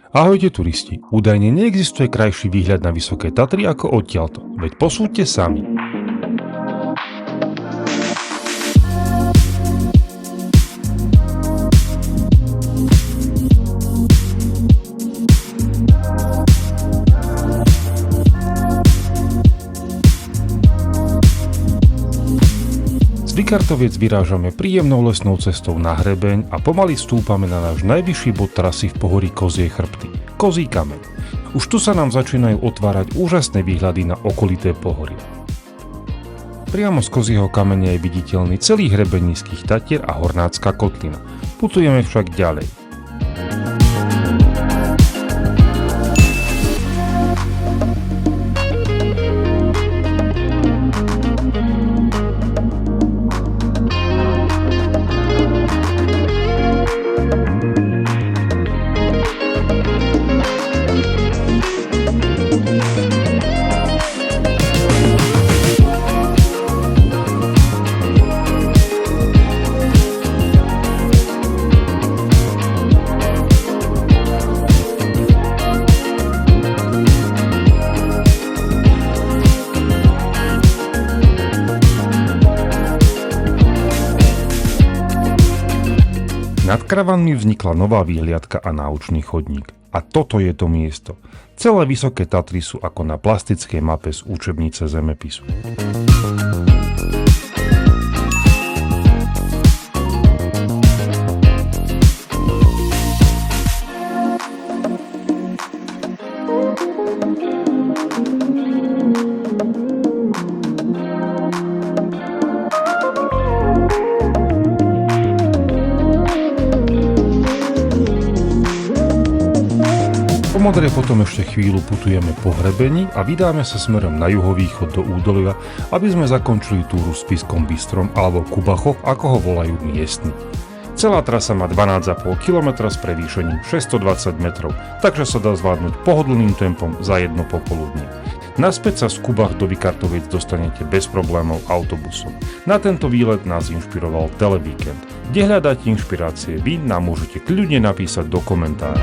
Ahojte turisti, údajne neexistuje krajší výhľad na Vysoké Tatry ako odtiaľto, veď posúďte sami. Z Vikartoviec vyrážame príjemnou lesnou cestou na hrebeň a pomaly stúpame na náš najvyšší bod trasy v pohorí Kozie chrbty, Kozí kameň. Už tu sa nám začínajú otvárať úžasné výhľady na okolité pohorie. Priamo z Kozieho kameňa je viditeľný celý hrebeň Nízkych Tatier a Hornácka kotlina. Putujeme však ďalej. Nad karavanmi vznikla nová výhliadka a náučný chodník. A toto je to miesto. Celé Vysoké Tatry sú ako na plastickej mape z učebnice zemepisu. Po Modre potom ešte chvíľu putujeme po hrebení a vydáme sa smerom na juhovýchod do údolia, aby sme zakončili túru s Spiskom Bystrom alebo Kubachoch, ako ho volajú miestni. Celá trasa má 12,5 km s prevýšením 620 metrov, takže sa dá zvládnuť pohodlným tempom za jedno popoludnie. Naspäť sa z Kubach do Vikartoviec dostanete bez problémov autobusom. Na tento výlet nás inšpiroval Televíkend. Kde hľadáte inšpirácie vy, nám môžete kľudne napísať do komentára.